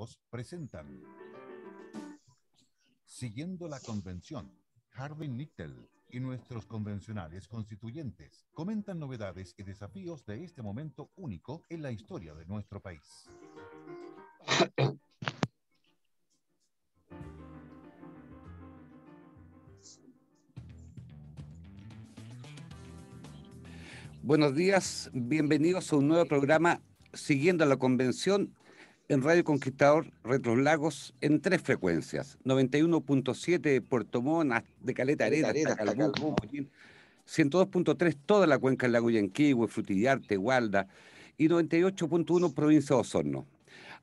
Lagos presentan Siguiendo la Convención. Harvey Nichtel y nuestros convencionales constituyentes comentan novedades y desafíos de este momento único en la historia de nuestro país. Buenos días, bienvenidos a un nuevo programa Siguiendo la Convención en Radio Conquistador Retros Lagos en 3 frecuencias: 91.7 de Puerto Montt, de Caleta Arena hasta Calbuco, 102.3 toda la cuenca del lago Yanquihue, Frutillar, Tegualda, y 98.1 provincia de Osorno.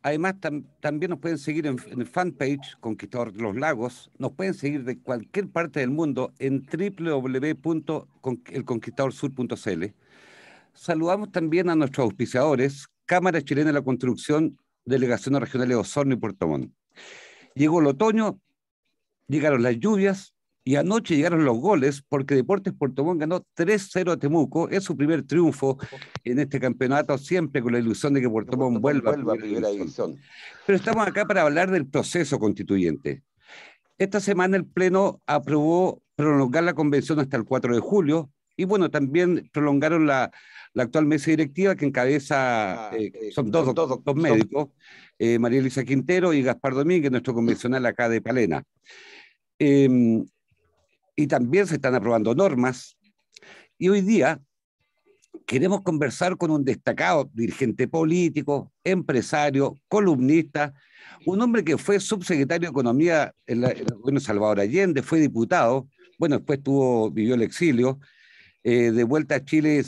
Además, también nos pueden seguir en el fanpage Conquistador Los Lagos, nos pueden seguir de cualquier parte del mundo en www.elconquistadorsur.cl. Saludamos también a nuestros auspiciadores, Cámara Chilena de la Construcción, Delegaciones Regionales de Osorno y Puerto Montt. Llegó el otoño, llegaron las lluvias y anoche llegaron los goles porque Deportes Puerto Montt ganó 3-0 a Temuco. Es su primer triunfo en este campeonato, siempre con la ilusión de que Puerto Montt vuelva a primera división. Pero estamos acá para hablar del proceso constituyente. Esta semana el Pleno aprobó prolongar la convención hasta el 4 de julio y bueno, también prolongaron la actual mesa directiva que encabeza, son dos médicos, María Elisa Quintero y Gaspar Domínguez, nuestro convencional acá de Palena. Y también se están aprobando normas. Y hoy día queremos conversar con un destacado dirigente político, empresario, columnista, un hombre que fue subsecretario de Economía en el gobierno de Salvador Allende, fue diputado, bueno, después vivió el exilio, de vuelta a Chile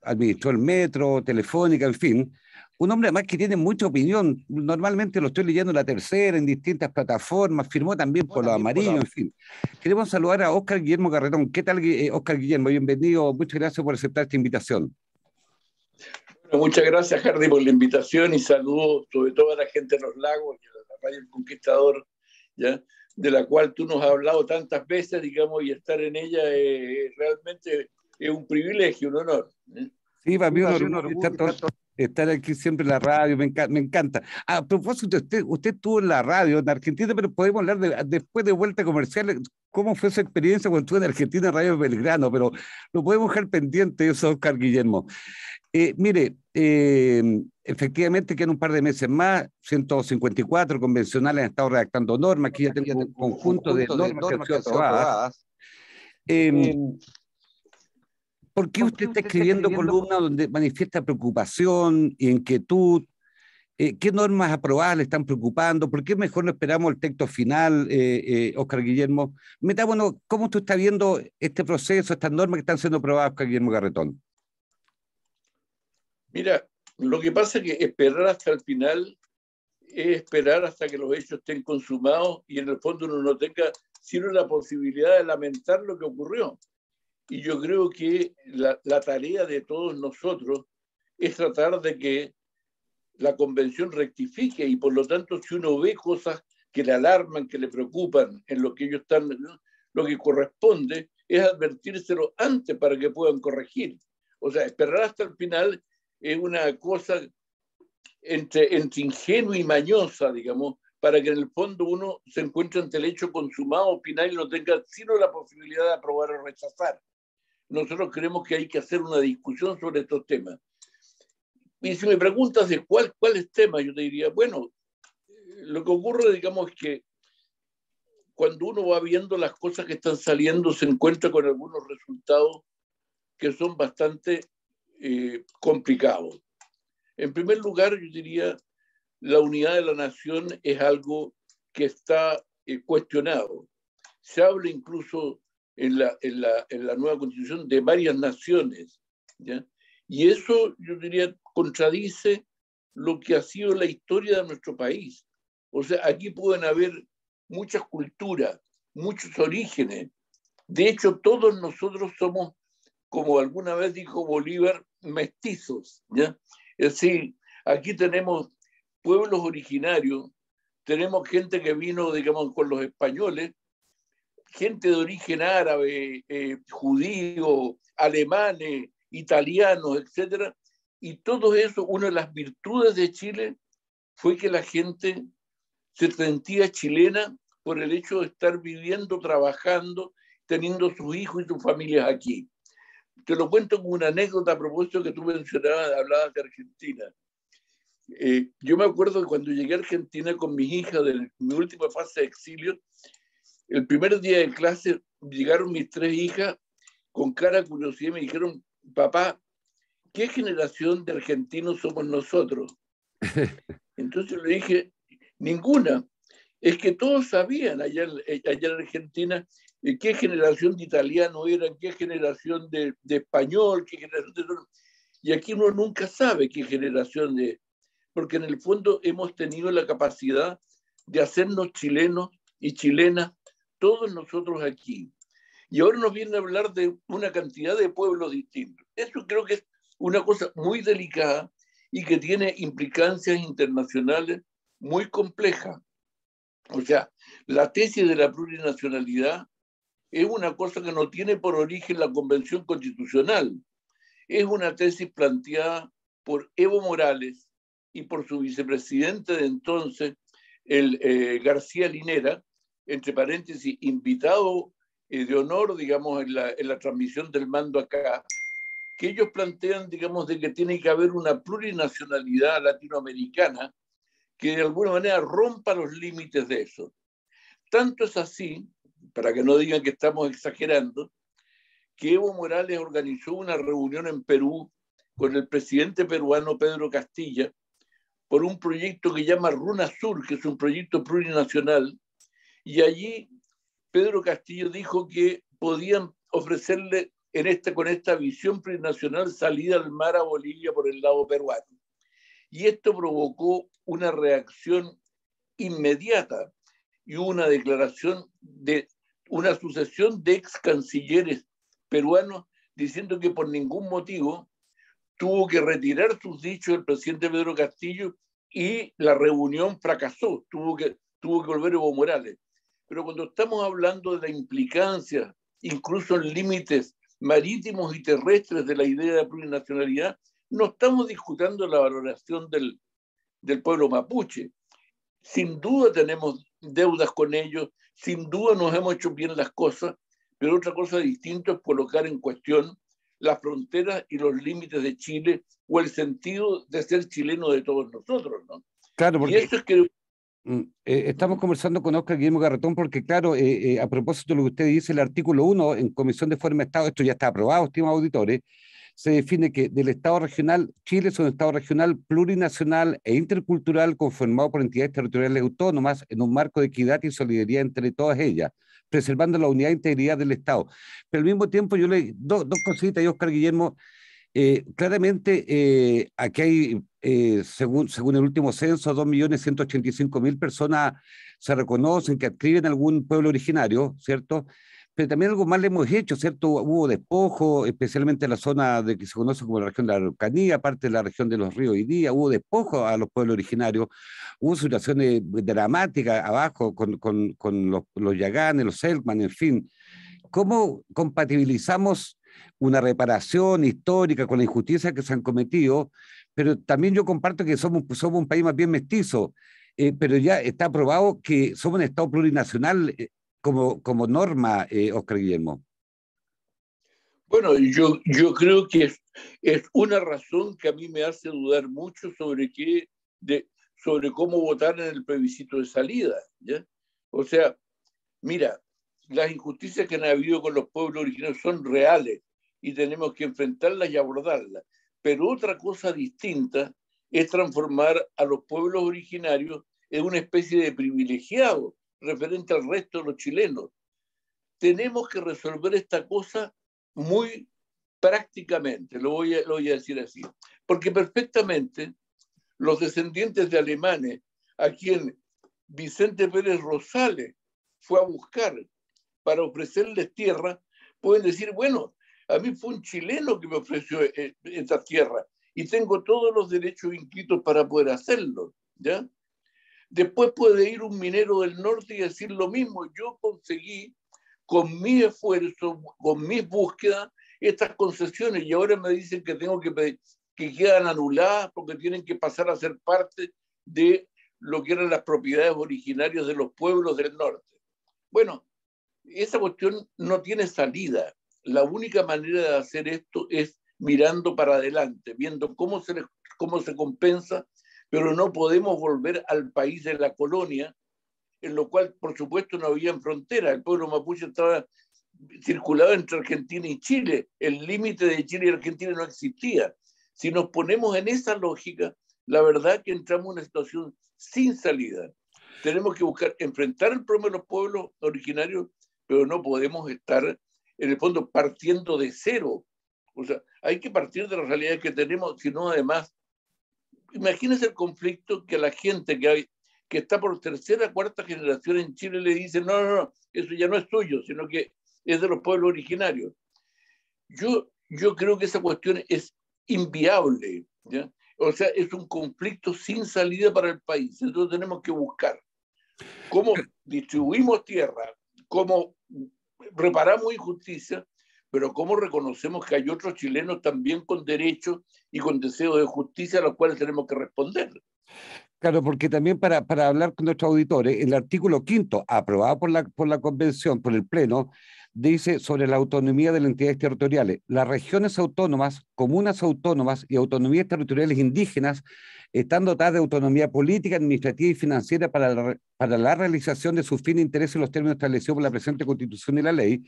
administró el metro, Telefónica, en fin. Un hombre además que tiene mucha opinión, normalmente lo estoy leyendo en La Tercera, en distintas plataformas, firmó también por Los Amarillos, en fin. Queremos saludar a Óscar Guillermo Carretón. ¿Qué tal, Óscar Guillermo? Bienvenido, muchas gracias por aceptar esta invitación. Bueno, muchas gracias, Hardy, por la invitación y saludo sobre todo a la gente de Los Lagos y a la Radio El Conquistador, ¿ya? De la cual tú nos has hablado tantas veces, digamos, y estar en ella realmente es un privilegio, un honor. Sí, para mí es un orgullo estar aquí siempre en la radio, me encanta. A propósito, usted estuvo en la radio en Argentina, pero podemos hablar después de vuelta comercial, cómo fue su experiencia cuando estuvo en Argentina en Radio Belgrano, pero lo podemos dejar pendiente eso, Óscar Guillermo. Mire, efectivamente quedan un par de meses más, 154 convencionales han estado redactando normas, aquí ya tengo un conjunto de normas que han sido aprobadas. ¿Por qué usted está escribiendo columnas donde manifiesta preocupación e inquietud? ¿Qué normas aprobadas le están preocupando? ¿Por qué mejor no esperamos el texto final, Óscar Guillermo? Metámonos, ¿cómo usted está viendo este proceso, estas normas que están siendo aprobadas, Óscar Guillermo Carretón? Mira, lo que pasa es que esperar hasta el final es esperar hasta que los hechos estén consumados y en el fondo uno no tenga sino la posibilidad de lamentar lo que ocurrió. Y yo creo que la tarea de todos nosotros es tratar de que la convención rectifique y por lo tanto si uno ve cosas que le alarman, que le preocupan en lo que ellos están, ¿no? Lo que corresponde es advertírselo antes para que puedan corregir. O sea, esperar hasta el final es una cosa entre ingenua y mañosa, digamos, para que en el fondo uno se encuentre ante el hecho consumado final y no tenga sino la posibilidad de aprobar o rechazar. Nosotros creemos que hay que hacer una discusión sobre estos temas. Y si me preguntas de cuáles temas, yo te diría, bueno, lo que ocurre, digamos, es que cuando uno va viendo las cosas que están saliendo, se encuentra con algunos resultados que son bastante complicados. En primer lugar, yo diría, la unidad de la nación es algo que está cuestionado. Se habla incluso en la nueva constitución de varias naciones, ¿ya? Y eso, yo diría, contradice lo que ha sido la historia de nuestro país. O sea, aquí pueden haber muchas culturas, muchos orígenes. De hecho, todos nosotros somos, como alguna vez dijo Bolívar, mestizos, ¿ya? Es decir, aquí tenemos pueblos originarios, tenemos gente que vino, digamos, con los españoles, gente de origen árabe, judío, alemanes, italianos, etcétera, y todo eso, una de las virtudes de Chile fue que la gente se sentía chilena por el hecho de estar viviendo, trabajando, teniendo sus hijos y sus familias aquí. Te lo cuento como una anécdota a propósito que tú mencionabas, hablabas de Argentina. Yo me acuerdo que cuando llegué a Argentina con mis hijas de mi última fase de exilio, el primer día de clase llegaron mis 3 hijas con cara de curiosidad y me dijeron, papá, ¿qué generación de argentinos somos nosotros? Entonces le dije, ninguna. Es que todos sabían allá en Argentina qué generación de italiano eran, qué generación de español, qué generación de... Y aquí uno nunca sabe qué generación de... Porque en el fondo hemos tenido la capacidad de hacernos chilenos y chilenas, todos nosotros aquí. Y ahora nos viene a hablar de una cantidad de pueblos distintos. Eso creo que es una cosa muy delicada y que tiene implicancias internacionales muy complejas. O sea, la tesis de la plurinacionalidad es una cosa que no tiene por origen la Convención Constitucional. Es una tesis planteada por Evo Morales y por su vicepresidente de entonces, el García Linera, entre paréntesis, invitado de honor, digamos, en la transmisión del mando acá, que ellos plantean, digamos, de que tiene que haber una plurinacionalidad latinoamericana que de alguna manera rompa los límites de eso. Tanto es así, para que no digan que estamos exagerando, que Evo Morales organizó una reunión en Perú con el presidente peruano Pedro Castilla por un proyecto que llama Runa Sur, que es un proyecto plurinacional, y allí Pedro Castillo dijo que podían ofrecerle con esta visión plurinacional salida al mar a Bolivia por el lado peruano. Y esto provocó una reacción inmediata y una declaración de una sucesión de ex cancilleres peruanos diciendo que por ningún motivo tuvo que retirar sus dichos el presidente Pedro Castillo y la reunión fracasó, tuvo que volver Evo Morales. Pero cuando estamos hablando de la implicancia, incluso en límites marítimos y terrestres de la idea de plurinacionalidad, no estamos discutiendo la valoración del pueblo mapuche. Sin duda tenemos deudas con ellos, sin duda nos hemos hecho bien las cosas, pero otra cosa distinta es colocar en cuestión las fronteras y los límites de Chile o el sentido de ser chileno de todos nosotros, ¿no? Claro, porque y eso es que... estamos conversando con Óscar Guillermo Garretón porque, claro, a propósito de lo que usted dice, el artículo 1 en Comisión de Forma de Estado, esto ya está aprobado, estimados auditores, se define que del Estado regional, Chile es un Estado regional plurinacional e intercultural conformado por entidades territoriales autónomas en un marco de equidad y solidaridad entre todas ellas, preservando la unidad e integridad del Estado. Pero al mismo tiempo yo le... dos cositas, y Óscar Guillermo, claramente aquí hay, según el último censo, 2.185.000 personas se reconocen que adscriben a algún pueblo originario, ¿cierto? Pero también algo más le hemos hecho, ¿cierto? Hubo despojo, especialmente en la zona de que se conoce como la región de la Araucanía, parte de la región de los ríos hoy día, hubo despojo a los pueblos originarios, hubo situaciones dramáticas abajo con los Yaganes, los Selkman, en fin. ¿Cómo compatibilizamos una reparación histórica con la injusticia que se han cometido? Pero también yo comparto que somos un país más bien mestizo, pero ya está aprobado que somos un Estado plurinacional como norma, Óscar Guillermo. Bueno, yo creo que es una razón que a mí me hace dudar mucho sobre cómo votar en el plebiscito de salida, ¿ya? O sea, mira, las injusticias que han habido con los pueblos originarios son reales y tenemos que enfrentarlas y abordarlas. Pero otra cosa distinta es transformar a los pueblos originarios en una especie de privilegiados referente al resto de los chilenos. Tenemos que resolver esta cosa muy prácticamente, lo voy a decir así, porque perfectamente los descendientes de alemanes, a quien Vicente Pérez Rosales fue a buscar para ofrecerles tierra, pueden decir, bueno, a mí fue un chileno que me ofreció esta tierra y tengo todos los derechos inscritos para poder hacerlo, ¿ya? Después puede ir un minero del norte y decir lo mismo, yo conseguí con mi esfuerzo, con mis búsquedas, estas concesiones y ahora me dicen que tengo que quedan anuladas porque tienen que pasar a ser parte de lo que eran las propiedades originarias de los pueblos del norte. Bueno, esa cuestión no tiene salida. La única manera de hacer esto es mirando para adelante, viendo cómo se compensa, pero no podemos volver al país de la colonia, en lo cual, por supuesto, no había frontera. El pueblo mapuche estaba circulado entre Argentina y Chile. El límite de Chile y Argentina no existía. Si nos ponemos en esa lógica, la verdad que entramos en una situación sin salida. Tenemos que buscar enfrentar el problema de los pueblos originarios, pero no podemos estar, en el fondo, partiendo de cero. O sea, hay que partir de las realidades que tenemos, sino además, imagínense el conflicto que a la gente que está por tercera, cuarta generación en Chile le dice, no, eso ya no es tuyo, sino que es de los pueblos originarios. Yo creo que esa cuestión es inviable, ¿ya? O sea, es un conflicto sin salida para el país. Entonces tenemos que buscar cómo distribuimos tierra, cómo reparamos injusticia, pero cómo reconocemos que hay otros chilenos también con derechos y con deseos de justicia a los cuales tenemos que responder. Claro, porque también para hablar con nuestros auditores, el artículo 5º, aprobado por la Convención, por el Pleno, dice sobre la autonomía de las entidades territoriales. Las regiones autónomas, comunas autónomas y autonomías territoriales indígenas están dotadas de autonomía política, administrativa y financiera para la realización de sus fines e intereses en los términos establecidos por la presente Constitución y la ley.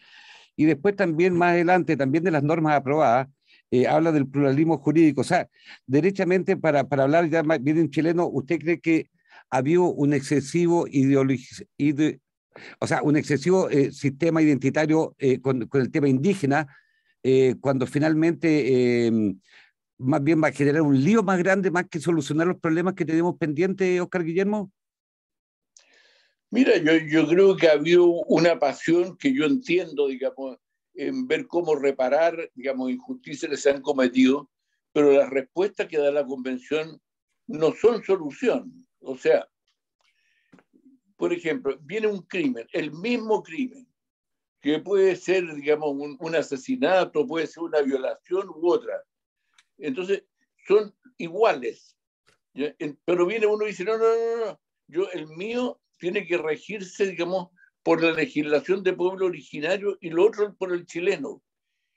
Y después también, más adelante, también de las normas aprobadas, habla del pluralismo jurídico. O sea, derechamente, para hablar ya bien en chileno, ¿usted cree que había un excesivo un excesivo sistema identitario con el tema indígena, cuando finalmente más bien va a generar un lío más grande más que solucionar los problemas que tenemos pendientes, Óscar Guillermo? Mira, yo creo que ha habido una pasión que yo entiendo, digamos, en ver cómo reparar, digamos, injusticias que se han cometido, pero las respuestas que da la Convención no son solución. O sea, por ejemplo, viene un crimen, el mismo crimen, que puede ser, digamos, un asesinato, puede ser una violación u otra. Entonces, son iguales. ¿Ya? Pero viene uno y dice, no, el mío tiene que regirse, digamos, por la legislación de pueblo originario y lo otro por el chileno.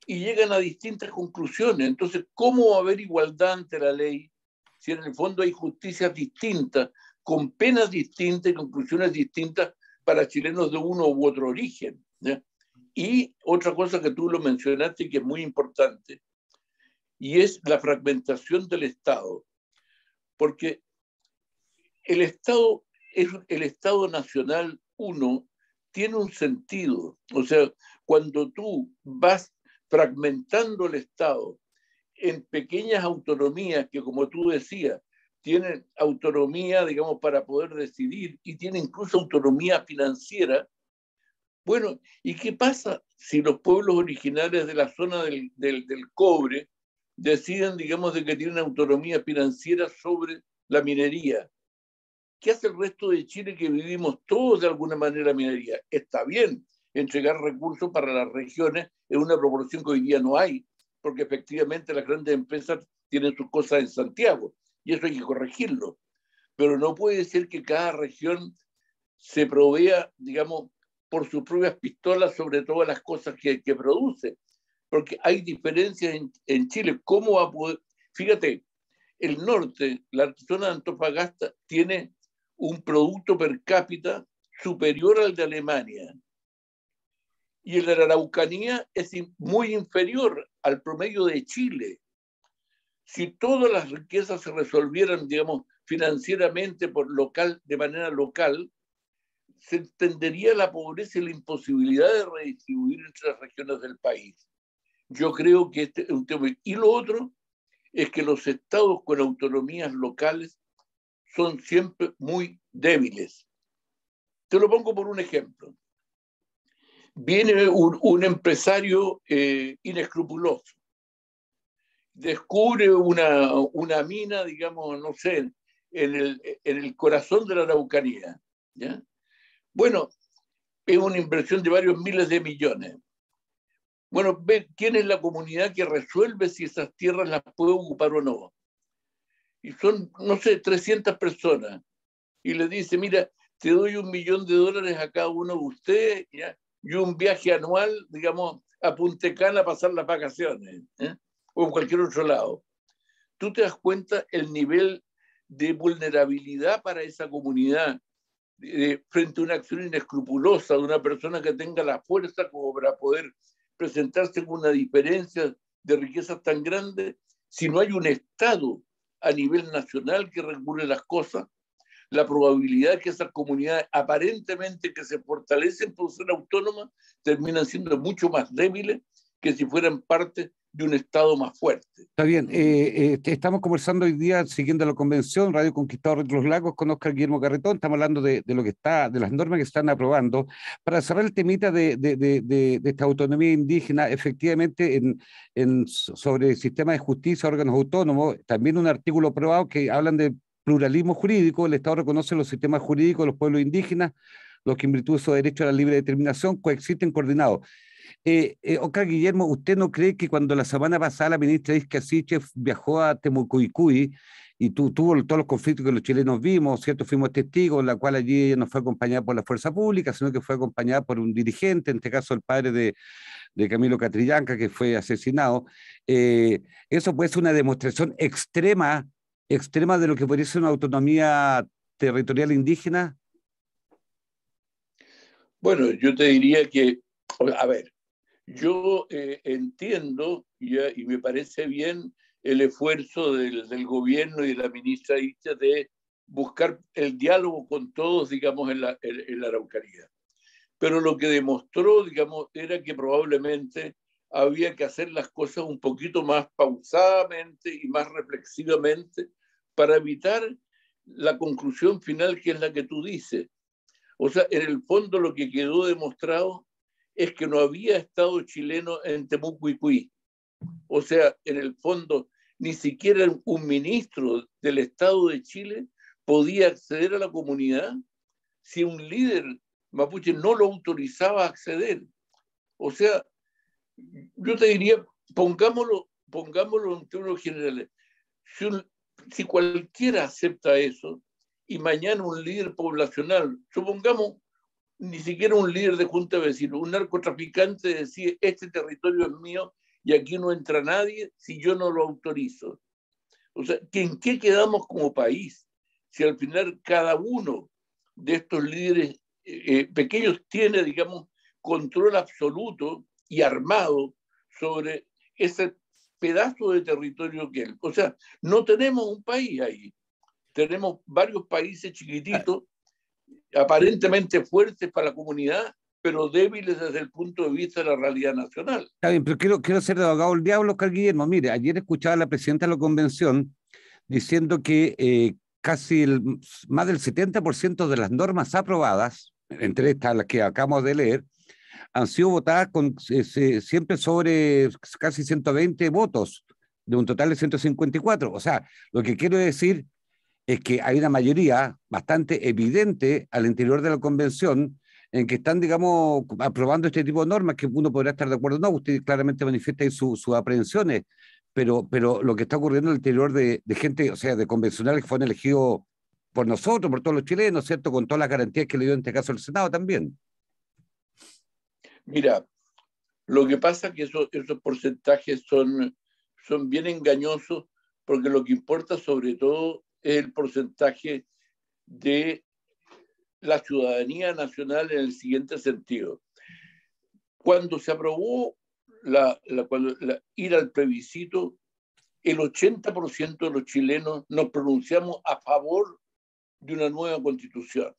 Y llegan a distintas conclusiones. Entonces, ¿cómo va a haber igualdad ante la ley si en el fondo hay justicias distintas, con penas distintas y conclusiones distintas para chilenos de uno u otro origen? ¿Ya? Y otra cosa que tú lo mencionaste y que es muy importante, y es la fragmentación del Estado. Porque el Estado nacional, tiene un sentido. O sea, cuando tú vas fragmentando el Estado en pequeñas autonomías que, como tú decías, tienen autonomía, digamos, para poder decidir y tienen incluso autonomía financiera. Bueno, ¿y qué pasa si los pueblos originarios de la zona del cobre deciden, digamos, de que tienen autonomía financiera sobre la minería? ¿Qué hace el resto de Chile que vivimos todos de alguna manera minería? Está bien entregar recursos para las regiones en una proporción que hoy día no hay, porque efectivamente las grandes empresas tienen sus cosas en Santiago y eso hay que corregirlo. Pero no puede ser que cada región se provea, digamos, por sus propias pistolas sobre todas las cosas que produce, porque hay diferencias en Chile. ¿Cómo va a poder? Fíjate, el norte, la zona de Antofagasta, tiene un producto per cápita superior al de Alemania. Y el de la Araucanía es muy inferior al promedio de Chile. Si todas las riquezas se resolvieran, digamos, financieramente de manera local, se entendería la pobreza y la imposibilidad de redistribuir entre las regiones del país. Yo creo que este es un tema. Y lo otro es que los estados con autonomías locales son siempre muy débiles. Te lo pongo por un ejemplo. Viene un empresario inescrupuloso, descubre una mina, digamos, no sé, en el corazón de la Araucanía, ¿ya? Bueno, es una inversión de varios miles de millones. Bueno, ve quién es la comunidad que resuelve si esas tierras las puede ocupar o no. y son, no sé, 300 personas, y le dice, mira, te doy $1 millón a cada uno de ustedes, ¿ya? Y un viaje anual, digamos, a Punta Cana a pasar las vacaciones, ¿eh? O en cualquier otro lado. Tú te das cuenta el nivel de vulnerabilidad para esa comunidad frente a una acción inescrupulosa de una persona que tenga la fuerza como para poder presentarse con una diferencia de riquezas tan grande. Si no hay un Estado a nivel nacional que regule las cosas, la probabilidad de que esas comunidades aparentemente que se fortalecen por ser autónomas terminan siendo mucho más débiles que si fueran parte de un Estado más fuerte. Está bien, estamos conversando hoy día, siguiendo la convención, Radio Conquistador de los Lagos, con Óscar Guillermo Carretón, estamos hablando de lo que está, de las normas que están aprobando. Para cerrar el temita de esta autonomía indígena, efectivamente, sobre el sistema de justicia, órganos autónomos, también un artículo aprobado que hablan de pluralismo jurídico. El Estado reconoce los sistemas jurídicos de los pueblos indígenas, los que en virtud de su derecho a la libre determinación coexisten coordinados. Óscar Guillermo, ¿usted no cree que cuando la semana pasada la ministra Isquia Sichel viajó a Temucuicui y tuvo todos los conflictos que los chilenos vimos, ¿cierto? Fuimos testigos, la cual allí ella no fue acompañada por la fuerza pública, sino que fue acompañada por un dirigente, en este caso el padre de Camilo Catrillanca, que fue asesinado? Eso puede ser una demostración extrema de lo que podría ser una autonomía territorial indígena. Bueno, yo te diría que, a ver, yo entiendo y me parece bien el esfuerzo del gobierno y de la ministra Isquia de buscar el diálogo con todos, digamos, en la Araucanía. Pero lo que demostró, digamos, era que probablemente había que hacer las cosas un poquito más pausadamente y más reflexivamente para evitar la conclusión final que es la que tú dices. O sea, en el fondo lo que quedó demostrado es que no había Estado chileno en Temucuicui. O sea, en el fondo, ni siquiera un ministro del Estado de Chile podía acceder a la comunidad si un líder mapuche no lo autorizaba a acceder. O sea, yo te diría, pongámoslo en términos generales. Si cualquiera acepta eso y mañana un líder poblacional, supongamos ni siquiera un líder de junta de vecinos, un narcotraficante decide, este territorio es mío y aquí no entra nadie si yo no lo autorizo. O sea, ¿en qué quedamos como país? Si al final cada uno de estos líderes pequeños tiene, digamos, control absoluto y armado sobre ese pedazo de territorio que él. O sea, no tenemos un país ahí. Tenemos varios países chiquititos, aparentemente fuertes para la comunidad, pero débiles desde el punto de vista de la realidad nacional. Está bien, pero quiero ser de abogado del diablo, Óscar Guillermo. Mire, ayer escuchaba a la presidenta de la convención diciendo que más del 70% de las normas aprobadas, entre estas las que acabamos de leer, han sido votadas siempre sobre casi 120 votos, de un total de 154. O sea, lo que quiero decir es que hay una mayoría bastante evidente al interior de la convención en que están, digamos, aprobando este tipo de normas, que uno podrá estar de acuerdo o no. Usted claramente manifiesta ahí sus aprehensiones, pero lo que está ocurriendo al interior de gente, o sea, de convencionales que fueron elegidos por nosotros, por todos los chilenos, ¿cierto? Con todas las garantías que le dio en este caso el Senado también. Mira, lo que pasa es que esos porcentajes son bien engañosos, porque lo que importa sobre todo es el porcentaje de la ciudadanía nacional en el siguiente sentido. Cuando se aprobó ir al plebiscito, el 80% de los chilenos nos pronunciamos a favor de una nueva constitución.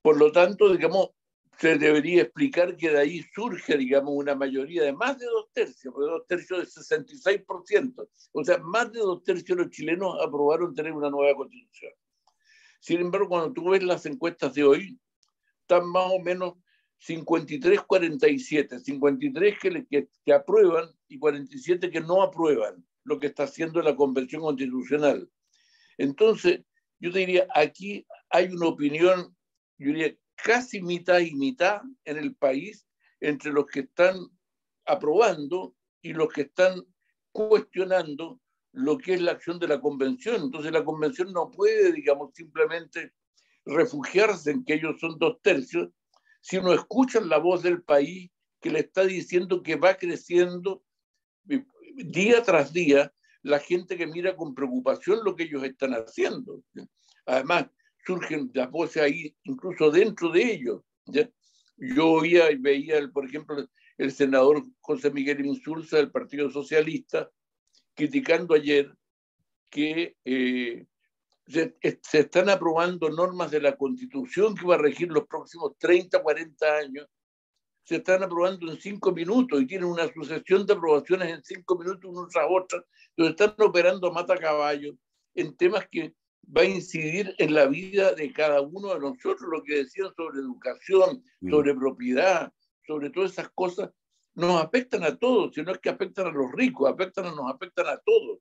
Por lo tanto, digamos, se debería explicar que de ahí surge, digamos, una mayoría de más de 2/3, porque 2/3 es 66%. O sea, más de 2/3 de los chilenos aprobaron tener una nueva constitución. Sin embargo, cuando tú ves las encuestas de hoy, están más o menos 53-47, 53 que aprueban y 47 que no aprueban lo que está haciendo la Convención Constitucional. Entonces, yo te diría, aquí hay una opinión, yo diría, casi mitad y mitad en el país entre los que están aprobando y los que están cuestionando lo que es la acción de la convención. Entonces la convención no puede, digamos, simplemente refugiarse en que ellos son 2/3, sino escuchan la voz del país que le está diciendo que va creciendo día tras día la gente que mira con preocupación lo que ellos están haciendo. Además, surgen las voces ahí, incluso dentro de ellos. ¿Ya? Yo oía y veía, por ejemplo, el senador José Miguel Insulza del Partido Socialista criticando ayer que se están aprobando normas de la Constitución que va a regir los próximos 30, 40 años, se están aprobando en 5 minutos y tienen una sucesión de aprobaciones en 5 minutos una tras otra, donde están operando mata caballo en temas que va a incidir en la vida de cada uno de nosotros, lo que decían sobre educación, sobre propiedad, sobre todas esas cosas, nos afectan a todos, si no es que afectan a los ricos, nos afectan a todos.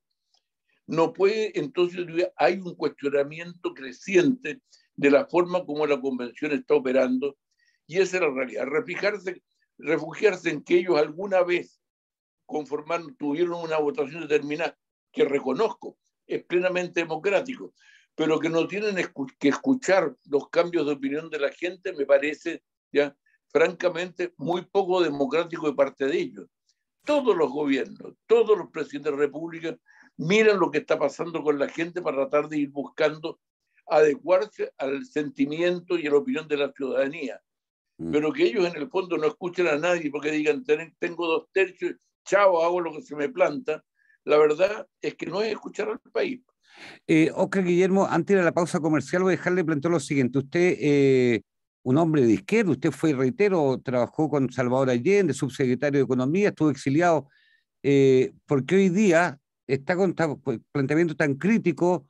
No puede, entonces hay un cuestionamiento creciente de la forma como la convención está operando, y esa es la realidad. Refugiarse en que ellos alguna vez tuvieron una votación determinada, que reconozco, es plenamente democrático, pero que no tienen que escuchar los cambios de opinión de la gente, me parece ya francamente muy poco democrático de parte de ellos. Todos los gobiernos, todos los presidentes de la República miran lo que está pasando con la gente para tratar de ir buscando adecuarse al sentimiento y a la opinión de la ciudadanía. Pero que ellos en el fondo no escuchen a nadie porque digan, tengo 2/3, chao, hago lo que se me planta. La verdad es que no es escuchar al país. Oscar Guillermo, antes de la pausa comercial voy a dejarle plantear lo siguiente. Usted, un hombre de izquierda, usted fue, reitero, trabajó con Salvador Allende, subsecretario de Economía, estuvo exiliado. Porque hoy día está con planteamiento tan crítico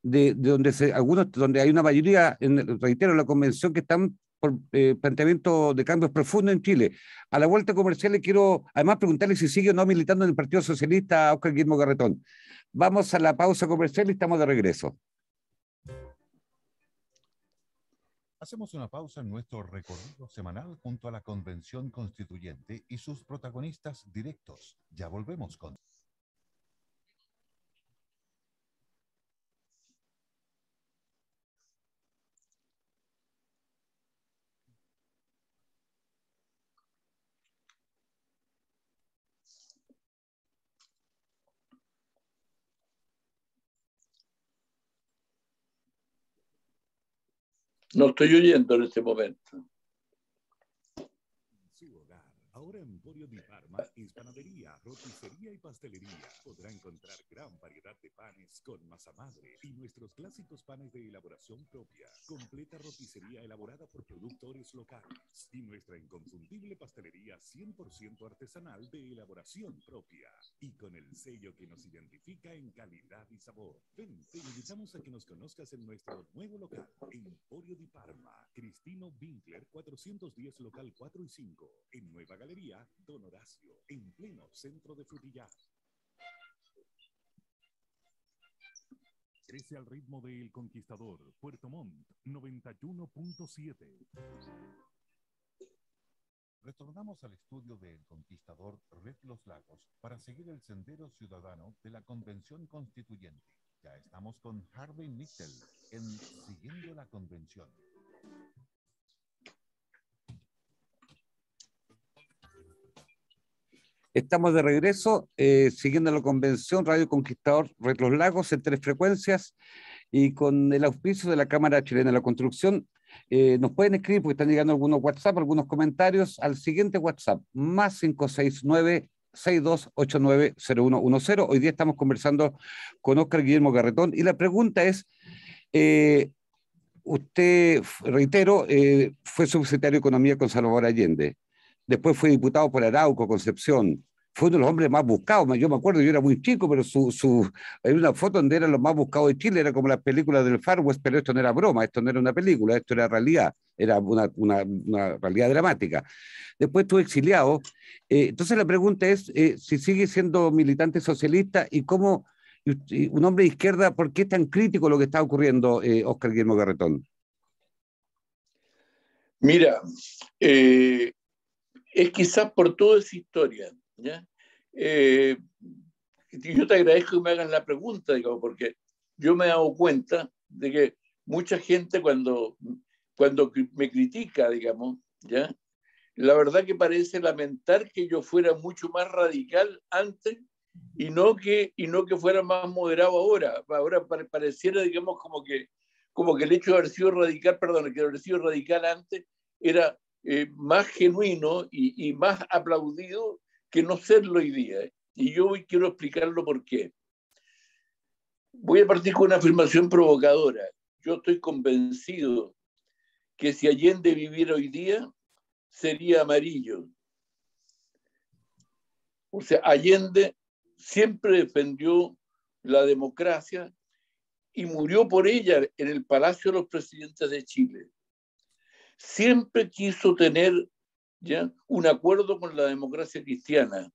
de donde hay una mayoría, reitero, en la convención que están por planteamiento de cambios profundos en Chile. A la vuelta comercial le quiero además preguntarle si sigue o no militando en el Partido Socialista Oscar Guillermo Garretón. Vamos a la pausa comercial y estamos de regreso. Hacemos una pausa en nuestro recorrido semanal junto a la Convención Constituyente y sus protagonistas directos. Ya volvemos con... No estoy oyendo en este momento. Ahora Emporio di Parma es panadería, roticería y pastelería. Podrá encontrar gran variedad de panes con masa madre y nuestros clásicos panes de elaboración propia. Completa roticería elaborada por productores locales y nuestra inconfundible pastelería 100% artesanal de elaboración propia y con el sello que nos identifica en calidad y sabor. Ven, te invitamos a que nos conozcas en nuestro nuevo local, Emporio di Parma, Cristino Winkler 410 local 4 y 5, en Nueva Galería Don Horacio, en pleno centro de Frutillar. Crece al ritmo de El Conquistador, Puerto Montt, 91.7. Retornamos al estudio de El Conquistador Red Los Lagos para seguir el sendero ciudadano de la Convención Constituyente. Ya estamos con Harvey Nichtel en Siguiendo la Convención. Estamos de regreso, siguiendo la convención Radio Conquistador Red Los Lagos en 3 frecuencias y con el auspicio de la Cámara Chilena de la Construcción. Nos pueden escribir porque están llegando algunos WhatsApp, algunos comentarios al siguiente WhatsApp, más 569-6289-0110. Hoy día estamos conversando con Oscar Guillermo Garretón y la pregunta es, usted, reitero, fue subsecretario de Economía con Salvador Allende. Después fue diputado por Arauco, Concepción. Fue uno de los hombres más buscados. Yo me acuerdo, yo era muy chico, pero hay una foto donde eran los más buscados de Chile. Era como las películas del Far West, pero esto no era broma, esto no era una película, esto era realidad. Era una realidad dramática. Después estuvo exiliado. Entonces la pregunta es si sigue siendo militante socialista y cómo, un hombre de izquierda, ¿por qué es tan crítico lo que está ocurriendo, Oscar Guillermo Garretón? Mira, es quizás por toda esa historia, ¿ya? y yo te agradezco que me hagas la pregunta, digamos, porque yo me he dado cuenta de que mucha gente cuando me critica, digamos, ¿ya? La verdad que parece lamentar que yo fuera mucho más radical antes y no que fuera más moderado ahora. Ahora pareciera, digamos, como que el hecho de haber sido radical, perdón, que haber sido radical antes era más genuino y más aplaudido que no serlo hoy día. Y yo hoy quiero explicarlo por qué. Voy a partir con una afirmación provocadora. Yo estoy convencido que si Allende viviera hoy día, sería amarillo. O sea, Allende siempre defendió la democracia y murió por ella en el Palacio de los Presidentes de Chile. Siempre quiso tener ¿ya? Un acuerdo con la democracia cristiana.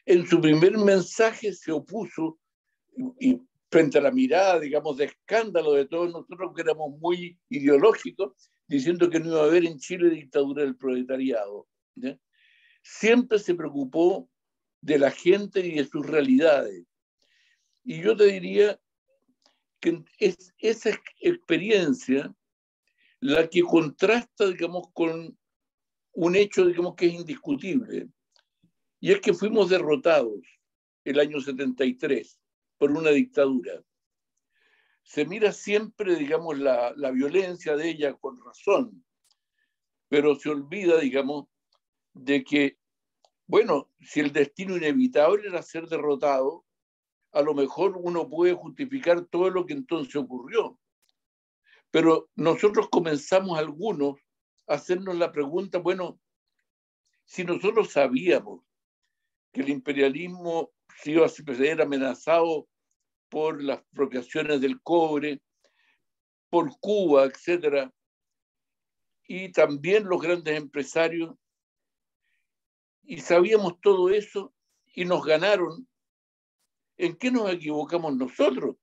En su primer mensaje se opuso y frente a la mirada, digamos, de escándalo de todos nosotros que éramos muy ideológicos, diciendo que no iba a haber en Chile dictadura del proletariado. ¿Ya? Siempre se preocupó de la gente y de sus realidades. Y yo te diría que es esa experiencia la que contrasta, digamos, con un hecho, digamos, que es indiscutible. Y es que fuimos derrotados el año 73 por una dictadura. Se mira siempre, digamos, la violencia de ella con razón, pero se olvida, digamos, de que, bueno, si el destino inevitable era ser derrotado, a lo mejor uno puede justificar todo lo que entonces ocurrió. Pero nosotros comenzamos algunos a hacernos la pregunta, bueno, si nosotros sabíamos que el imperialismo se iba a ver amenazado por las expropiaciones del cobre, por Cuba, etcétera, y también los grandes empresarios, y sabíamos todo eso y nos ganaron, ¿en qué nos equivocamos nosotros?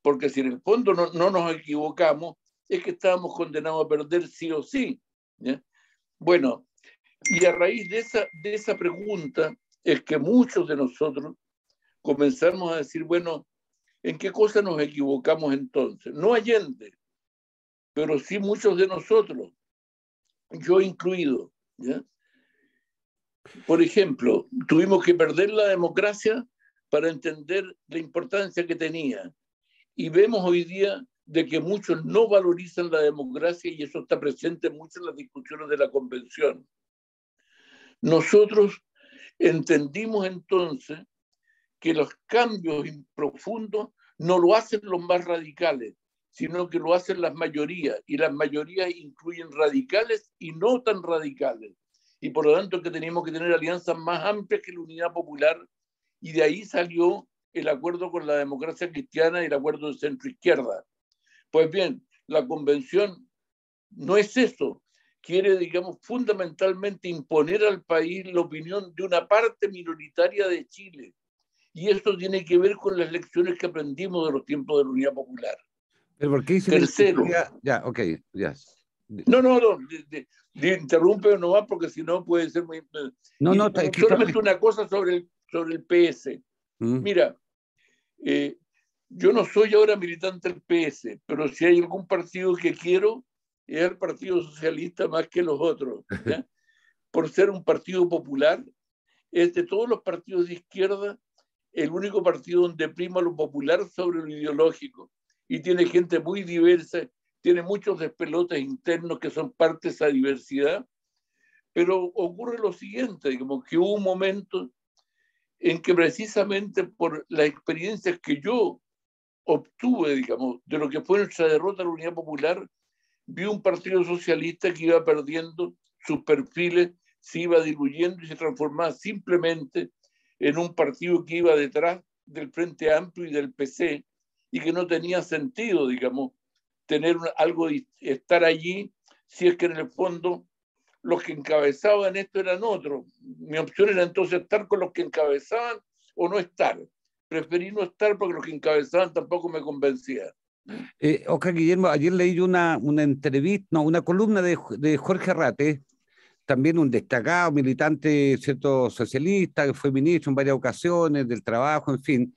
Porque si en el fondo no nos equivocamos, es que estábamos condenados a perder sí o sí. ¿Ya? Bueno, y a raíz de esa pregunta es que muchos de nosotros comenzamos a decir, bueno, ¿en qué cosa nos equivocamos entonces? No Allende, pero sí muchos de nosotros, yo incluido. ¿Ya? Por ejemplo, tuvimos que perder la democracia para entender la importancia que tenía. Y vemos hoy día de que muchos no valorizan la democracia y eso está presente mucho en las discusiones de la convención. Nosotros entendimos entonces que los cambios profundos no lo hacen los más radicales, sino que lo hacen las mayorías, y las mayorías incluyen radicales y no tan radicales. Y por lo tanto que teníamos que tener alianzas más amplias que la Unidad Popular, y de ahí salió el acuerdo con la democracia cristiana y el acuerdo de centro-izquierda. Pues bien, la convención no es eso. Quiere, digamos, fundamentalmente imponer al país la opinión de una parte minoritaria de Chile. Y eso tiene que ver con las lecciones que aprendimos de los tiempos de la Unidad Popular. ¿Pero por qué dice Tercero. Ya, ok, ya. No, interrumpe nomás porque si no puede ser muy... No, solamente una cosa sobre el PS. Mira, yo no soy ahora militante del PS, pero si hay algún partido que quiero, es el Partido Socialista más que los otros. ¿Ya? Por ser un partido popular, es de todos los partidos de izquierda, el único partido donde prima lo popular sobre lo ideológico. Y tiene gente muy diversa, tiene muchos despelotes internos que son parte de esa diversidad. Pero ocurre lo siguiente, digamos, que hubo un momento en que precisamente por las experiencias que yo obtuve, digamos, de lo que fue nuestra derrota a la Unidad Popular, vi un partido socialista que iba perdiendo sus perfiles, se iba diluyendo y se transformaba simplemente en un partido que iba detrás del Frente Amplio y del PC y que no tenía sentido, digamos, tener algo, estar allí, si es que en el fondo los que encabezaban esto eran otros. Mi opción era entonces estar con los que encabezaban o no estar. Preferí no estar porque los que encabezaban tampoco me convencían. Oscar Guillermo, ayer leí una entrevista, no, una columna de Jorge Arrate, también un destacado militante, cierto, socialista, que fue ministro en varias ocasiones del trabajo, en fin.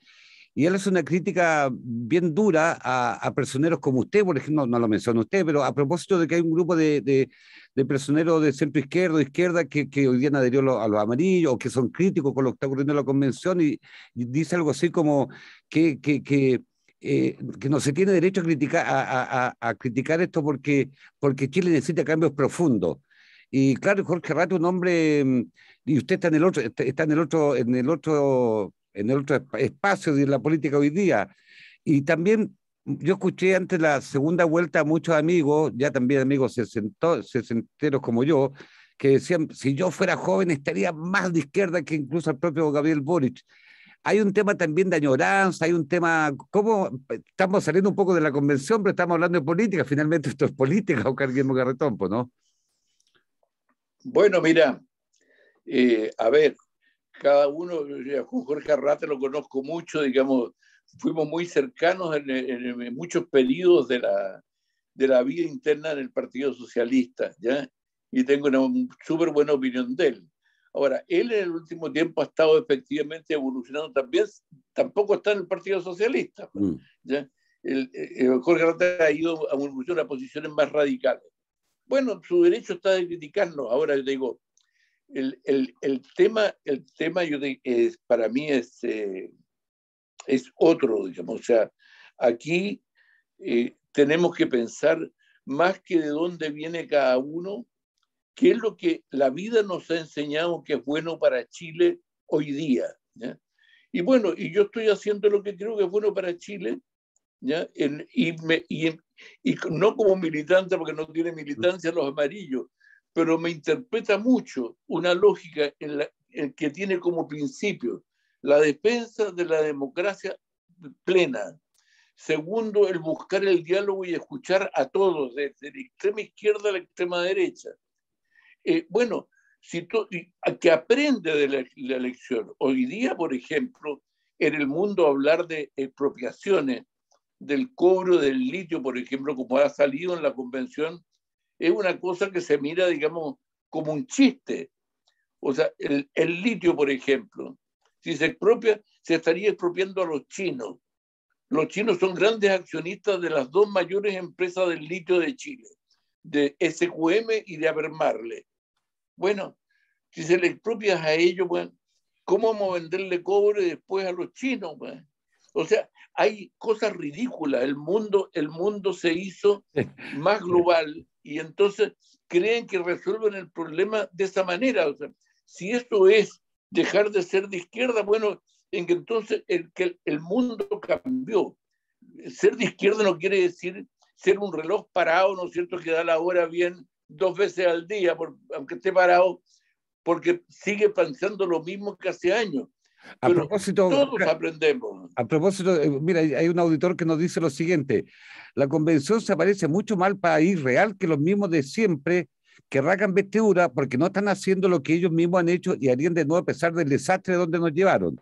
Y él hace una crítica bien dura a personeros como usted, por ejemplo, no lo menciona usted, pero a propósito de que hay un grupo de personeros de centro izquierdo, izquierda, que hoy día han adherido a los amarillos, o que son críticos con lo que está ocurriendo en la convención, y dice algo así como que no se tiene derecho a criticar, a criticar esto porque Chile necesita cambios profundos. Y claro, Jorge Rato, un hombre, y usted está en el otro, está en el otro espacio de la política hoy día. Y también yo escuché antes la segunda vuelta a muchos amigos, ya también amigos sesenteros como yo, que decían, si yo fuera joven estaría más de izquierda que incluso el propio Gabriel Boric. Hay un tema también de añoranza, hay un tema, ¿cómo? Estamos saliendo un poco de la convención, pero estamos hablando de política, finalmente esto es política, Oscar Guillermo Garretón, ¿no? Bueno, mira, a ver, cada uno, con Jorge Arrate lo conozco mucho, digamos, fuimos muy cercanos en muchos periodos de la vida interna del Partido Socialista, ¿ya? Y tengo una súper buena opinión de él. Ahora, él en el último tiempo ha estado efectivamente evolucionando también, tampoco está en el Partido Socialista, ¿ya? Jorge Arrate ha ido a evolucionar a posiciones más radicales. Bueno, su derecho está de criticarnos. Ahora yo digo, el tema yo para mí es otro, digamos. O sea, aquí tenemos que pensar más que de dónde viene cada uno, qué es lo que la vida nos ha enseñado que es bueno para Chile hoy día, ¿ya? Y bueno, y yo estoy haciendo lo que creo que es bueno para Chile, ¿ya? Y no como militante, porque no tiene militancia los amarillos, pero me interpreta mucho una lógica en que tiene como principio la defensa de la democracia plena. Segundo, el buscar el diálogo y escuchar a todos, desde la extrema izquierda a la extrema derecha. Bueno, que aprende de la elección. Hoy día, por ejemplo, en el mundo hablar de expropiaciones, del cobro del litio, por ejemplo, como ha salido en la convención, es una cosa que se mira, digamos, como un chiste. O sea, el litio, por ejemplo, si se expropia, se estaría expropiando a los chinos. Los chinos son grandes accionistas de las dos mayores empresas del litio de Chile, de SQM y de Albemarle. Bueno, si se le expropia a ellos, bueno, ¿cómo vamos a venderle cobre después a los chinos? Bueno? O sea, hay cosas ridículas. El mundo se hizo más global y entonces creen que resuelven el problema de esa manera. O sea, si esto es dejar de ser de izquierda, bueno, en que entonces el mundo cambió. Ser de izquierda no quiere decir ser un reloj parado, ¿no es cierto?, que da la hora bien 2 veces al día, aunque esté parado, porque sigue pensando lo mismo que hace años. A Pero propósito, todos aprendemos. A propósito, mira, hay un auditor que nos dice lo siguiente: la convención se parece mucho más al país real que los mismos de siempre, que rasgan vestidura porque no están haciendo lo que ellos mismos han hecho y harían de nuevo a pesar del desastre donde nos llevaron.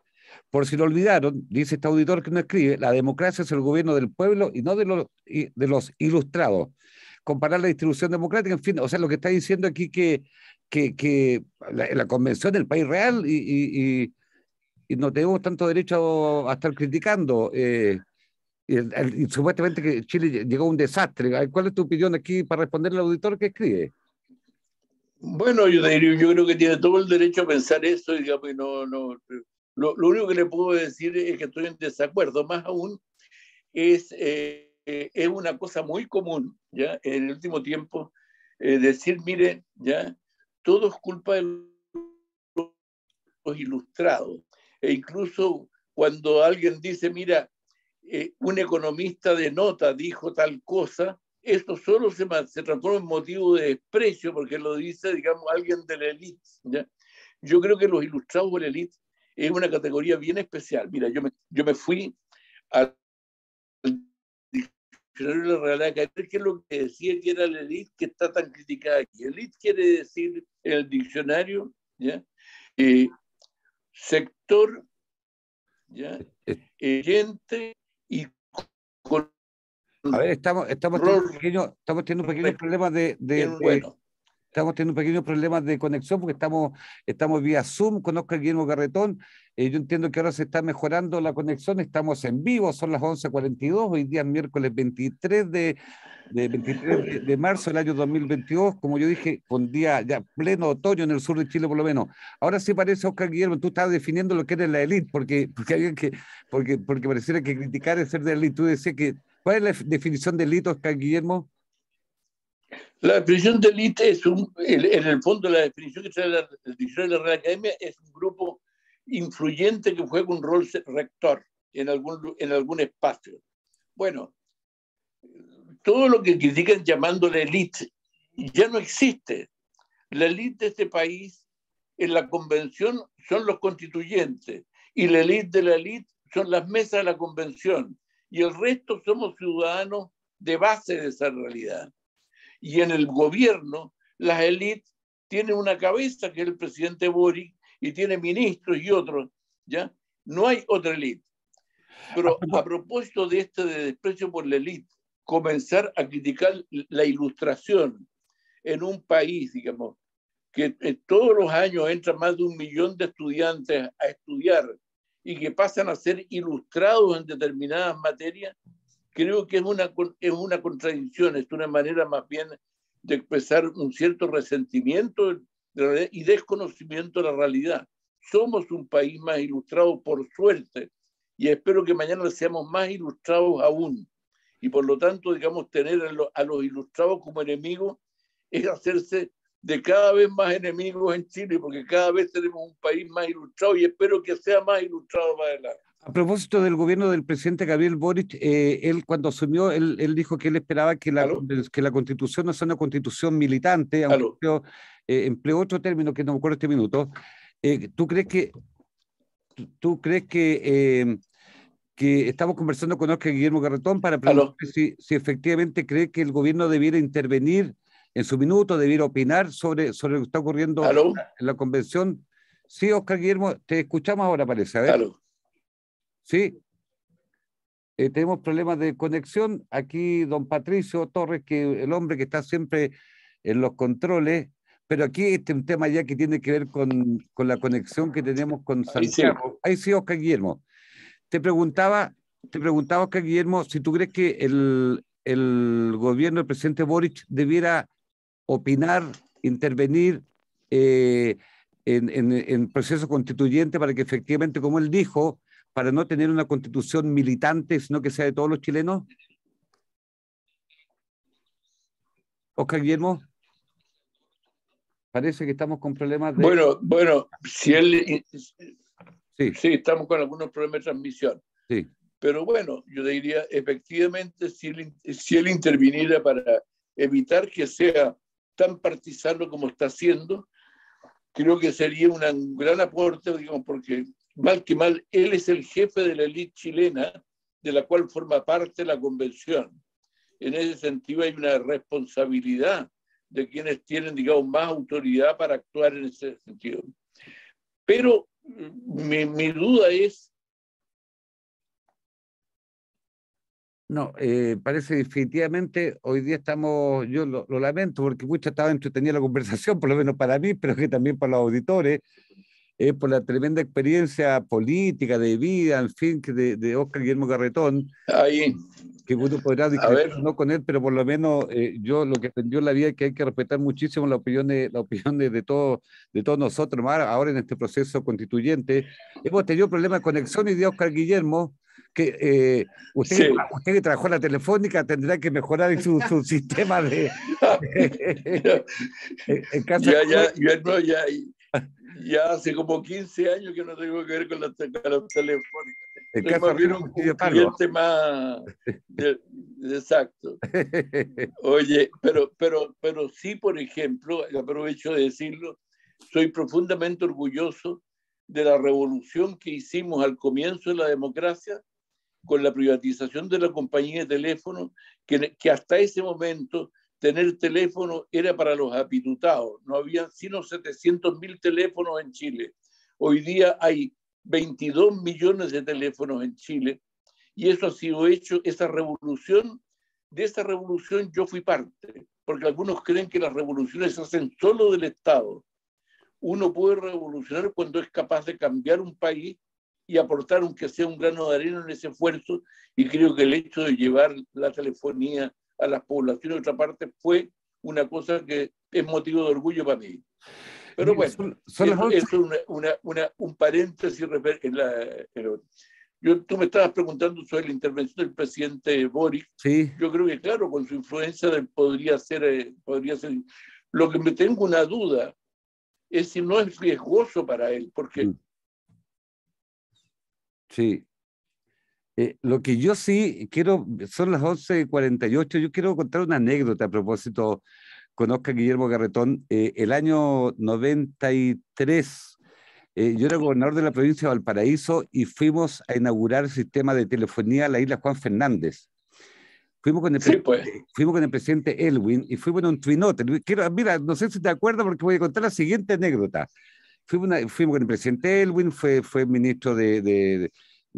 Por si lo olvidaron, dice este auditor que nos escribe, la democracia es el gobierno del pueblo y no de los ilustrados. Comparar la distribución democrática, en fin, o sea, lo que está diciendo aquí que la convención del país real y no tenemos tanto derecho a estar criticando. Y supuestamente que Chile llegó a un desastre. ¿Cuál es tu opinión aquí para responderle al auditor que escribe? Bueno, yo creo que tiene todo el derecho a pensar eso, digamos, y lo único que le puedo decir es que estoy en desacuerdo. Más aún, es una cosa muy común, ¿ya? En el último tiempo, decir, mire, ¿ya? Todo es culpa de los ilustrados. E incluso cuando alguien dice, mira, un economista de nota dijo tal cosa, esto solo se transforma en motivo de desprecio porque lo dice, digamos, alguien de la élite, ¿ya? Yo creo que los ilustrados de la élite es una categoría bien especial. Mira, yo me fui al diccionario de la Real Academia, que es lo que decía que era la élite que está tan criticada aquí. Élite quiere decir en el diccionario, ¿ya? Sector, ¿ya? Gente y con A ver, estamos teniendo un pequeño problema bueno. Estamos teniendo pequeños problemas de conexión porque estamos vía Zoom con Oscar Guillermo Garretón. Yo entiendo que ahora se está mejorando la conexión, estamos en vivo, son las 11:42, hoy día es miércoles 23 de marzo del año 2022, como yo dije, con día ya pleno otoño en el sur de Chile por lo menos. Ahora sí parece, Oscar Guillermo, tú estabas definiendo lo que era la élite, porque pareciera que criticar es ser de élite. Tú decías que, ¿cuál es la definición de élite, Oscar Guillermo? La definición de élite es en el fondo la definición que trae el diccionario de la Real Academia es un grupo influyente que juega un rol rector en algún espacio. Bueno, todo lo que critican llamándole élite ya no existe. La élite de este país en la convención son los constituyentes y la élite de la élite son las mesas de la convención y el resto somos ciudadanos de base de esa realidad. Y en el gobierno, las élites tienen una cabeza, que es el presidente Boric, y tiene ministros y otros, ¿ya? No hay otra élite. Pero a propósito de desprecio por la élite, comenzar a criticar la ilustración en un país, digamos, que todos los años entran más de 1 millón de estudiantes a estudiar y que pasan a ser ilustrados en determinadas materias, creo que es una contradicción, es una manera más bien de expresar un cierto resentimiento y desconocimiento de la realidad. Somos un país más ilustrado por suerte y espero que mañana seamos más ilustrados aún. Y por lo tanto, digamos, tener a los ilustrados como enemigos es hacerse de cada vez más enemigos en Chile, porque cada vez tenemos un país más ilustrado y espero que sea más ilustrado más adelante. A propósito del gobierno del presidente Gabriel Boric, él cuando asumió, él dijo que él esperaba que la constitución no sea una constitución militante, aunque empleó otro término que no me acuerdo este minuto. ¿Tú crees que estamos conversando con Oscar Guillermo Garretón para preguntar si efectivamente cree que el gobierno debiera intervenir en su minuto, debiera opinar sobre lo que está ocurriendo en la convención? Sí, Oscar Guillermo, te escuchamos ahora, parece. A ver. Sí, tenemos problemas de conexión. Aquí don Patricio Torres, que el hombre que está siempre en los controles, pero aquí este es un tema ya que tiene que ver con la conexión que tenemos con Santiago. Ahí sí, Oscar Guillermo. Te preguntaba, Oscar Guillermo, si tú crees que el gobierno del presidente Boric debiera opinar, intervenir en proceso constituyente para que efectivamente, como él dijo, para no tener una constitución militante, sino que sea de todos los chilenos. Oscar Guillermo, parece que estamos con problemas de... Bueno, si él... Sí, estamos con algunos problemas de transmisión. Sí. Pero bueno, yo diría, efectivamente, si él interviniera para evitar que sea tan partisano como está haciendo, creo que sería un gran aporte, digamos, porque mal que mal, él es el jefe de la élite chilena, de la cual forma parte la convención. En ese sentido hay una responsabilidad de quienes tienen, digamos, más autoridad para actuar en ese sentido. Pero mi duda es... No, parece definitivamente, hoy día estamos, yo lo lamento porque mucha estaba entretenida la conversación, por lo menos para mí, pero que también para los auditores, por la tremenda experiencia política, de vida, en fin, de Oscar Guillermo Garretón. Ahí. Que uno podrá discrepar no con él, pero por lo menos yo lo que aprendió en la vida es que hay que respetar muchísimo la opinión de todos nosotros, ahora en este proceso constituyente. Hemos tenido problemas de conexión y de Oscar Guillermo, que usted que trabajó en la Telefónica tendrá que mejorar su sistema de... Ya hace como 15 años que no tengo que ver con los telefónicos. El caso un cliente más exacto. Oye, pero sí, por ejemplo, aprovecho de decirlo, soy profundamente orgulloso de la revolución que hicimos al comienzo de la democracia con la privatización de la compañía de teléfono, que hasta ese momento tener teléfono era para los apitutados. No había sino 700.000 teléfonos en Chile. Hoy día hay 22 millones de teléfonos en Chile y eso ha sido hecho, de esa revolución yo fui parte. porque algunos creen que las revoluciones se hacen solo del Estado. Uno puede revolucionar cuando es capaz de cambiar un país y aportar, aunque sea un grano de arena en ese esfuerzo, y creo que el hecho de llevar la telefonía a las poblaciones de otra parte fue una cosa que es motivo de orgullo para mí. Pero bueno, eso es un paréntesis. Tú me estabas preguntando sobre la intervención del presidente Boric. Sí. Yo creo que, claro, con su influencia podría ser. Lo que me tengo una duda es si no es riesgoso para él, porque... Sí. Lo que yo sí quiero, son las 11:48, yo quiero contar una anécdota a propósito con Óscar Guillermo Garretón. El año 93, yo era gobernador de la provincia de Valparaíso y fuimos a inaugurar el sistema de telefonía a la isla Juan Fernández. Fuimos con el presidente Elwin y fuimos en un twinote. Mira, no sé si te acuerdas porque voy a contar la siguiente anécdota. Fuimos con el presidente Elwin, fue ministro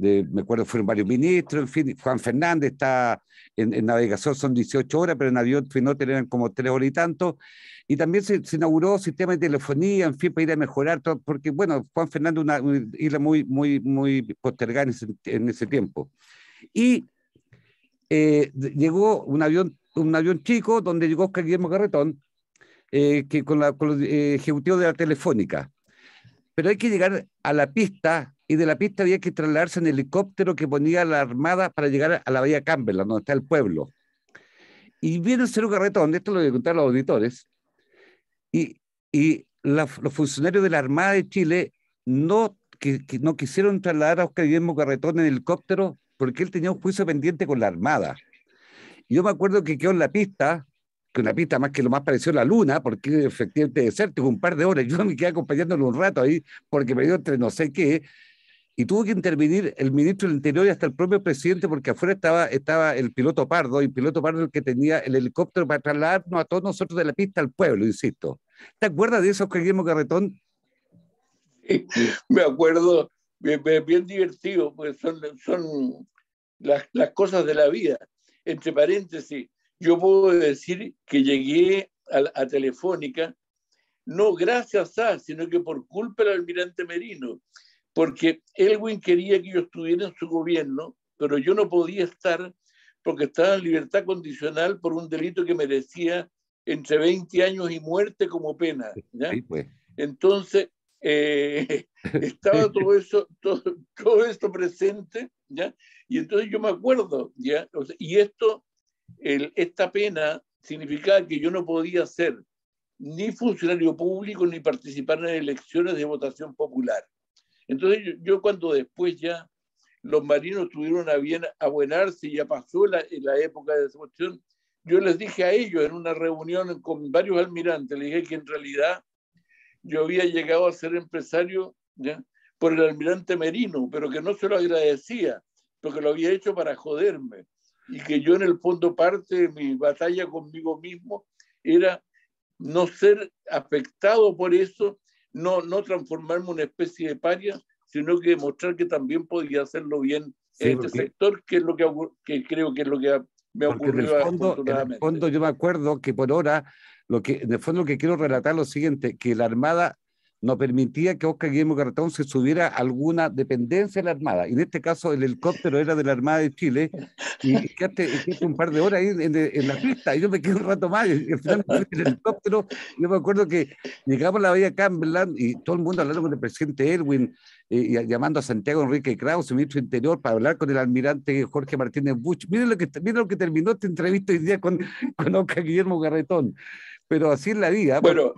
me acuerdo, fueron varios ministros, en fin, Juan Fernández está en navegación, son 18 horas, pero en avión twinote eran como 3 horas y tanto. Y también se inauguró sistema de telefonía, en fin, para ir a mejorar todo, porque, bueno, Juan Fernández es una isla muy postergada en ese tiempo. Y llegó un avión chico donde llegó Óscar Guillermo Garretón, que con los ejecutivos de la Telefónica. Pero hay que llegar a la pista, y de la pista había que trasladarse en helicóptero que ponía la Armada para llegar a la Bahía Cumberland, donde está el pueblo. Y viene el señor Garretón, esto lo voy a contar a los auditores, y los funcionarios de la Armada de Chile no quisieron trasladar a Óscar Guillermo Garretón en helicóptero porque él tenía un juicio pendiente con la Armada. Y yo me acuerdo que quedó en la pista, que una pista más que lo más pareció la luna, porque efectivamente desértico, un par de horas. Yo me quedé acompañándolo un rato ahí, porque me dio entre no sé qué, y tuvo que intervenir el ministro del Interior y hasta el propio presidente, porque afuera estaba el piloto Pardo, y el piloto Pardo el que tenía el helicóptero para trasladarnos a todos nosotros de la pista al pueblo, insisto. ¿Te acuerdas de eso, Guillermo Garretón? Sí, me acuerdo, bien divertido, porque son las cosas de la vida. Entre paréntesis, yo puedo decir que llegué a Telefónica no gracias a, sino que por culpa del almirante Merino, porque Elwin quería que yo estuviera en su gobierno, pero yo no podía estar porque estaba en libertad condicional por un delito que merecía entre 20 años y muerte como pena, ¿ya? Sí, pues. Entonces, estaba todo esto presente, ¿ya? Y entonces yo me acuerdo, ¿ya? O sea, y esta pena significaba que yo no podía ser ni funcionario público ni participar en elecciones de votación popular. Entonces yo cuando después ya los marinos tuvieron a bien abuenarse y ya pasó la época de esa cuestión, yo les dije a ellos en una reunión con varios almirantes, les dije que en realidad yo había llegado a ser empresario, ¿ya?, por el almirante Merino, pero que no se lo agradecía, porque lo había hecho para joderme, y que yo en el fondo parte de mi batalla conmigo mismo era no ser afectado por eso, no transformarme en una especie de paria, sino que demostrar que también podía hacerlo bien en este sector, que es lo que creo que es lo que me ocurrió afortunadamente. En el fondo yo me acuerdo que por hora, en el fondo lo que quiero relatar es lo siguiente, que la Armada no permitía que Óscar Guillermo Garretón se subiera a alguna dependencia de la Armada, y en este caso el helicóptero era de la Armada de Chile, y quedaste un par de horas ahí en la pista, y yo me quedé un rato más, y al final me fui en el helicóptero. Yo me acuerdo que llegamos a la Bahía Cumberland y todo el mundo hablando con el presidente Elwin, llamando a Santiago Enrique Krause, ministro de Interior, para hablar con el almirante Jorge Martínez Buch. Miren lo que terminó esta entrevista hoy día con Óscar Guillermo Garretón, pero así es la vida. Bueno,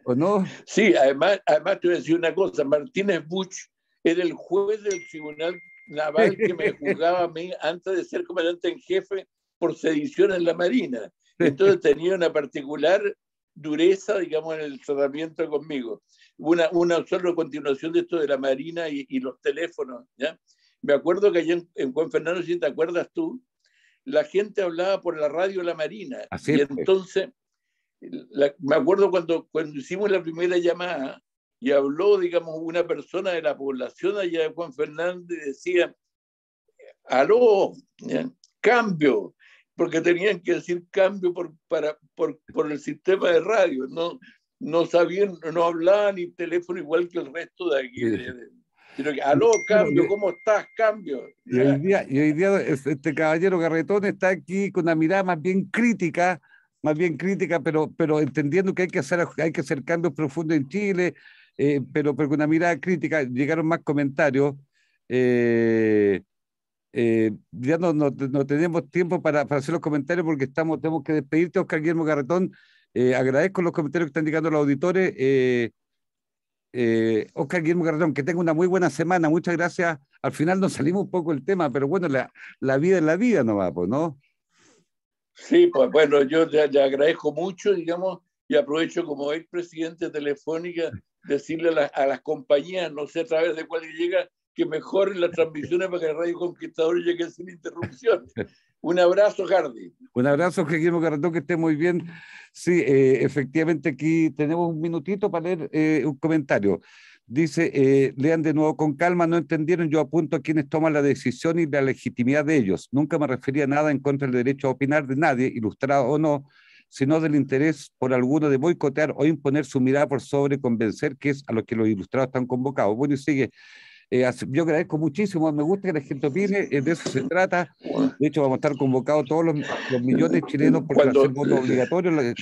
¿o no? Sí, además te voy a decir una cosa, Martínez Buch era el juez del tribunal naval que me juzgaba a mí antes de ser comandante en jefe por sedición en la Marina. Entonces tenía una particular dureza, digamos, en el tratamiento conmigo. Una solo continuación de esto de la Marina y los teléfonos, ¿ya? Me acuerdo que allá en Juan Fernando, si te acuerdas tú, la gente hablaba por la radio de la Marina. Así y es, entonces, me acuerdo cuando hicimos la primera llamada y habló, digamos, una persona de la población allá de Juan Fernández y decía, aló, ¿ya?, cambio. porque tenían que decir cambio por el sistema de radio. No sabían, no hablaban ni teléfono igual que el resto de aquí. Sino que, aló, cambio, ¿cómo estás? Cambio. Y hoy día este caballero Garretón está aquí con una mirada más bien crítica, pero entendiendo que hay que hacer cambios profundos en Chile, pero con una mirada crítica. Llegaron más comentarios. Ya no tenemos tiempo para hacer los comentarios porque tenemos que despedirte, Oscar Guillermo Garretón. Agradezco los comentarios que están indicando los auditores. Oscar Guillermo Garretón, que tenga una muy buena semana. Muchas gracias. Al final nos salimos un poco del tema, pero bueno, la vida es la vida, no va, pues, ¿no? Sí, pues bueno, yo ya agradezco mucho, digamos, y aprovecho como expresidente de Telefónica decirle a las compañías, no sé a través de cuál llega, que mejoren las transmisiones para que el Radio Conquistador llegue sin interrupción. Un abrazo, Hardy. Un abrazo, Guillermo Garretón, que esté muy bien. Sí, efectivamente aquí tenemos un minutito para leer un comentario. Dice, lean de nuevo con calma, no entendieron, yo apunto a quienes toman la decisión y la legitimidad de ellos. Nunca me refería a nada en contra del derecho a opinar de nadie, ilustrado o no, sino del interés por alguno de boicotear o imponer su mirada por sobre convencer, que es a lo que los ilustrados están convocados. Bueno, y sigue. Yo agradezco muchísimo, me gusta que la gente opine, de eso se trata. De hecho, vamos a estar convocados todos los millones de chilenos porque va a ser voto obligatorio con el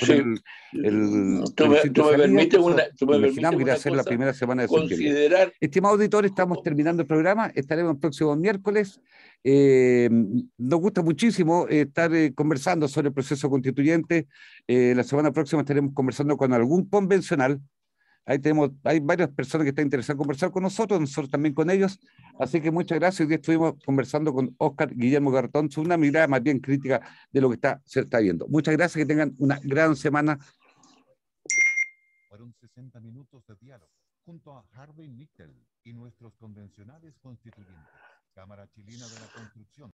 tú me permites imaginamos que irá a ser la primera semana de septiembre. Estimado auditor, estamos terminando el programa, estaremos el próximo miércoles. Nos gusta muchísimo estar conversando sobre el proceso constituyente. La semana próxima estaremos conversando con algún convencional. Hay varias personas que están interesadas en conversar con nosotros también con ellos. Así que muchas gracias. Hoy día estuvimos conversando con Oscar Guillermo Garretón sobre una mirada más bien crítica de lo que se está viendo. Muchas gracias, que tengan una gran semana. Fueron 60 minutos de diálogo junto a Harvey Nichtel y nuestros convencionales constituyentes. Cámara Chilena de la Construcción.